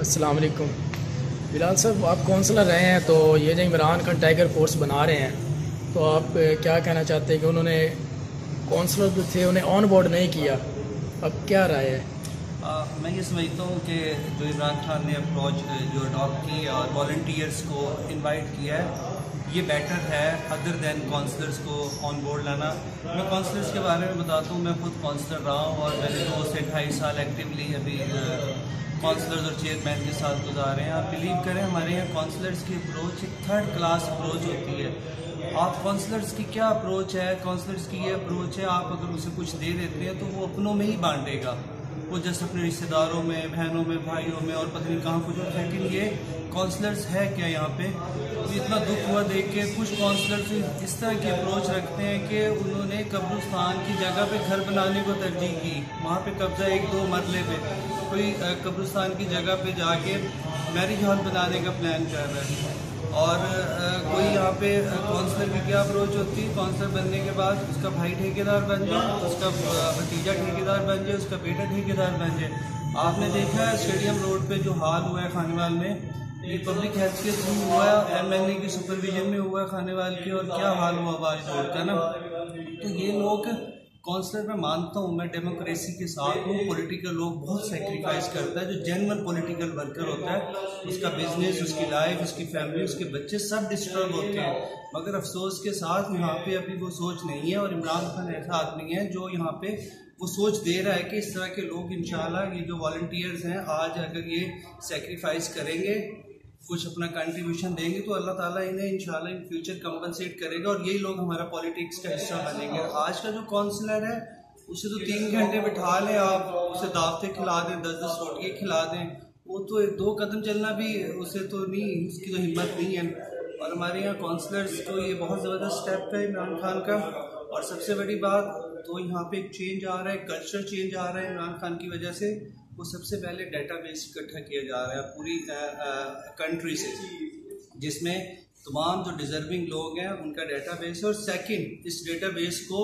अस्सलाम वालेकुम। बिलाल साहब, आप काउंसलर रहे हैं तो ये जो इमरान खान टाइगर फोर्स बना रहे हैं तो आप क्या कहना चाहते हैं कि उन्होंने काउंसलर जो थे उन्हें ऑन बोर्ड नहीं किया, अब क्या राय है? मैं ये समझता हूँ कि जो इमरान खान ने अप्रोच जो अडॉप्ट की और वॉल्टियर्स को इनवाइट किया है, ये बेटर है अदर दैन काउंसलर्स को ऑन बोर्ड लाना। मैं काउंसलर्स के बारे में बताता हूँ, मैं खुद काउंसलर रहा हूँ और मैंने 2 से 2.5 साल एक्टिवली अभी काउंसलर्स और चेयरमैन के साथ गुजारे हैं। आप बिलीव करें, हमारे यहाँ काउंसलर्स की अप्रोच एक 3rd क्लास अप्रोच होती है। आप काउंसलर्स की क्या अप्रोच है, काउंसलर्स की ये अप्रोच है, आप अगर उसे कुछ दे देते हैं तो वो अपनों में ही बांटेगा, वो जैसे अपने रिश्तेदारों में, बहनों में, भाइयों में और पता नहीं कहाँ कुछ। लेकिन ये काउंसलर्स है क्या यहाँ पे? तो इतना दुख हुआ देख के। कुछ काउंसलर्स इस तरह की अप्रोच रखते हैं कि उन्होंने कब्रिस्तान की जगह पे घर बनाने को तरजीह की, वहाँ पे कब्जा 1-2 मरले पे, कोई कब्रिस्तान की जगह पे जाके मैरिज हॉल बनाने का प्लान कर रहा है। और कोई यहाँ पे काउंसलर की क्या अप्रोच होती है, काउंसलर बनने के बाद उसका भाई ठेकेदार बन जाए, उसका भतीजा ठेकेदार बन जाए, उसका बेटा ठेकेदार बन जाए। आपने देखा है स्टेडियम रोड पे जो हाल हुआ है खानेवाल में, ये पब्लिक हेल्थ के थ्रू हुआ है, MNA की सुपरविजन में हुआ है खानेवाल के, और क्या हाल हुआ बारिश रोड का ना। तो ये लोग काउंसलर मैं मानता हूँ, मैं डेमोक्रेसी के साथ हूँ, पॉलिटिकल लोग बहुत सेक्रीफाइस करता है। जो जेन्युइन पॉलिटिकल वर्कर होता है, उसका बिजनेस, उसकी लाइफ, उसकी फैमिली, उसके बच्चे सब डिस्टर्ब होते हैं। मगर अफसोस के साथ यहाँ पे अभी वो सोच नहीं है, और इमरान खान ऐसा आदमी है जो यहाँ पे वो सोच दे रहा है कि इस तरह के लोग इंशाल्लाह, ये जो वॉलंटियर्स हैं आज अगर ये सेक्रीफाइस करेंगे, कुछ अपना कंट्रीब्यूशन देंगे, तो अल्लाह ताला इन्हें इंशाल्लाह इन फ्यूचर कंपनसेट करेगा और यही लोग हमारा पॉलिटिक्स का हिस्सा बनेंगे। आज का जो काउंसलर है उसे तो 3 घंटे बिठा लें आप, उसे दावतें खिला दें, 10-10 रोटियाँ खिला दें, वो तो 2 कदम चलना भी उसे तो नहीं, उसकी तो हिम्मत नहीं है। और हमारे यहाँ काउंसलर्स तो ये बहुत ज़बरदस्त स्टेप है इमरान खान का। और सबसे बड़ी बात तो यहाँ पे एक चेंज आ रहा है, कल्चर चेंज आ रहा है इमरान खान की वजह से। वो सबसे पहले डेटाबेस इकट्ठा किया जा रहा है पूरी कंट्री से, जिसमें तमाम जो डिजर्विंग लोग हैं उनका डेटाबेस है। और सेकंड, इस डेटाबेस को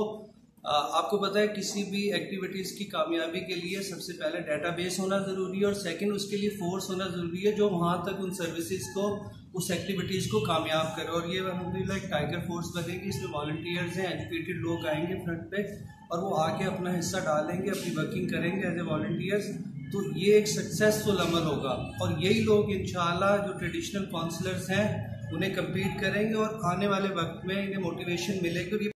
आपको पता है किसी भी एक्टिविटीज़ की कामयाबी के लिए सबसे पहले डेटाबेस होना ज़रूरी है, और सेकंड उसके लिए फोर्स होना ज़रूरी है जो वहाँ तक उन सर्विसेज को, उस एक्टिविटीज़ को कामयाब करे। और ये अल्हम्दुलिल्लाह एक टाइगर फोर्स बनेगी, इसमें वॉलंटियर्स हैं, एजुकेटेड लोग आएंगे फ्रंट पे और वो आके अपना हिस्सा डालेंगे, अपनी वर्किंग करेंगे एज ए वॉलंटियर्स। तो ये एक सक्सेसफुल अमल होगा, और यही लोग इंशाल्लाह जो ट्रेडिशनल काउंसलर्स हैं उन्हें कम्पीट करेंगे, और आने वाले वक्त में इन्हें मोटिवेशन मिलेगी। और